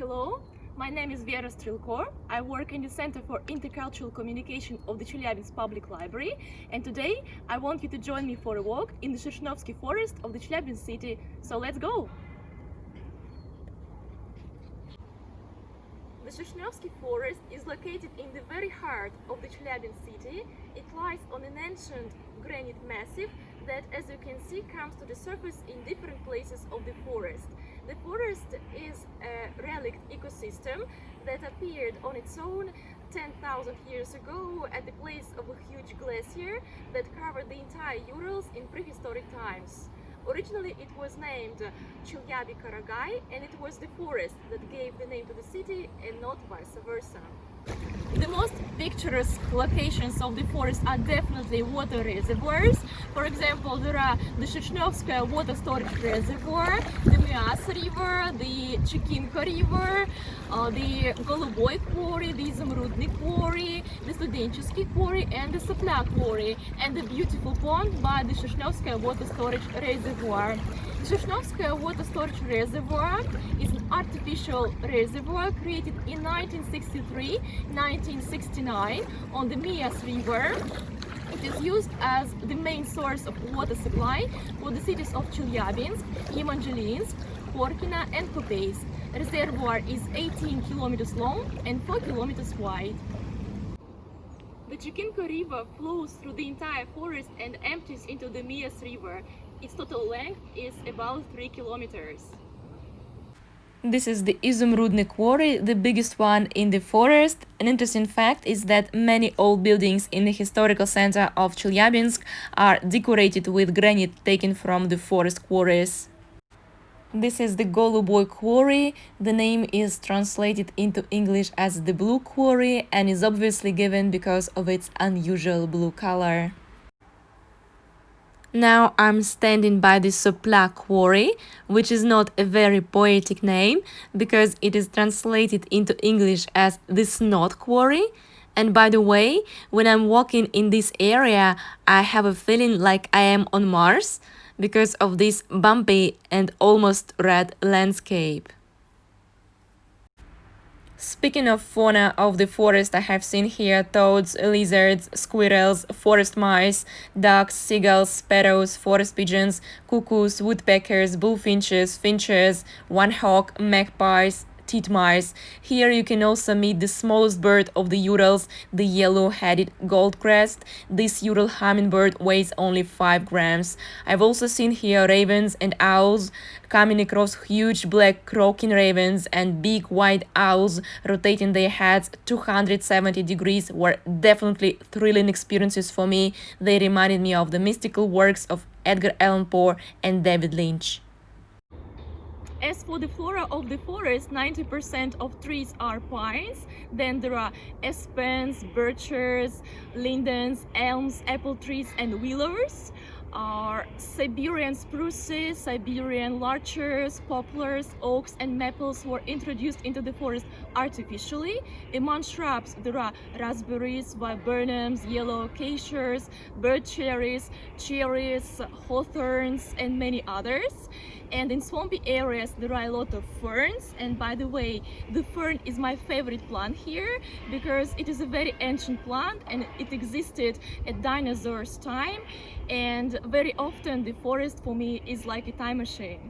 Hello, my name is Vera Strelko. I work in the Center for Intercultural Communication of the Chelyabinsk Public Library, and today I want you to join me for a walk in the Shershnevsky forest of the Челябинsk city. So let's go! The Шершневский forest is located in the very heart of the Челябинsk city. It lies on an ancient granite massif that, as you can see, comes to the surface in different places of the forest. The forest is a relict ecosystem that appeared on its own 10,000 years ago at the place of a huge glacier that covered the entire Urals in prehistoric times. Originally it was named Chelyabinsk, and it was the forest that gave the name to the city and not vice versa. The most picturesque locations of the forest are definitely water reservoirs. For example, there are the Шершневского water storage reservoir, the Mias river, the Чекинка river, the Голубой quarry, the изумрудный quarry, the Студенческий quarry, and the Сопля quarry, and the beautiful pond by the Шершневского water storage reservoir. The Шершневского water storage reservoir is an artificial reservoir created in 1963-1969 on the Mias river. It is used as the main source of water supply for the cities of Chelyabinsk, Evangelinsk, Korkino, and Popeysk. The reservoir is 18 kilometers long and 4 kilometers wide. The Чекинка river flows through the entire forest and empties into the Mias river. Its total length is about 3 kilometers. This is the изумрудный quarry, the biggest one in the forest. An interesting fact is that many old buildings in the historical center of Chelyabinsk are decorated with granite taken from the forest quarries. This is the Голубой quarry. The name is translated into English as the blue quarry and is obviously given because of its unusual blue color. Now I'm standing by the Sopla quarry, which is not a very poetic name because it is translated into English as the snot quarry. And by the way, when I'm walking in this area, I have a feeling like I am on Mars because of this bumpy and almost red landscape. Speaking of fauna of the forest, I have seen here toads, lizards, squirrels, forest mice, ducks, seagulls, sparrows, forest pigeons, cuckoos, woodpeckers, bullfinches, finches, one hawk, magpies, titmice. Here you can also meet the smallest bird of the Urals, the yellow-headed goldcrest. This Ural hummingbird weighs only 5 grams. I've also seen here ravens and owls, coming across huge black croaking ravens and big white owls rotating their heads 270 degrees were definitely thrilling experiences for me. They reminded me of the mystical works of Edgar Allan Poe and David Lynch. As for the flora of the forest, 90% of trees are pines. Then there are aspens, birches, lindens, elms, apple trees, and willows. Siberian spruces, Siberian larches, poplars, oaks, and maples were introduced into the forest artificially. Among shrubs, there are raspberries, viburnums, yellow acacias, bird cherries, hawthorns, and many others. And in swampy areas, there are a lot of ferns. And by the way, the fern is my favorite plant here because it is a very ancient plant and it existed at dinosaurs' time. And very often the forest for me is like a time machine.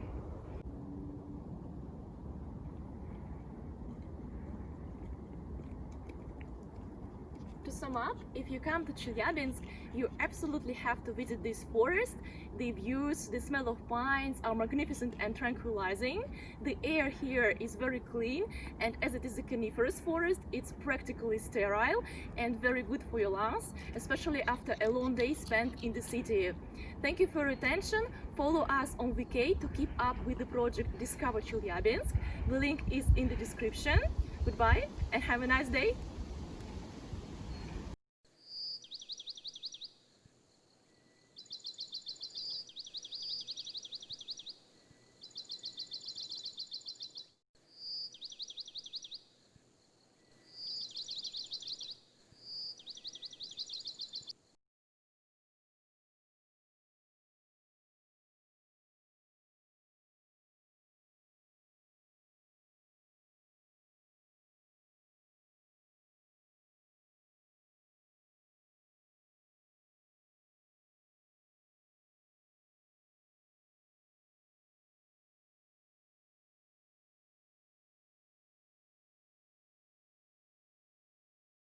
To sum up, if you come to Chelyabinsk, you absolutely have to visit this forest. The views, the smell of pines are magnificent and tranquilizing. The air here is very clean, and as it is a coniferous forest, it's practically sterile and very good for your lungs, especially after a long day spent in the city. Thank you for your attention. Follow us on VK to keep up with the project Discover Chelyabinsk. The link is in the description. Goodbye and have a nice day.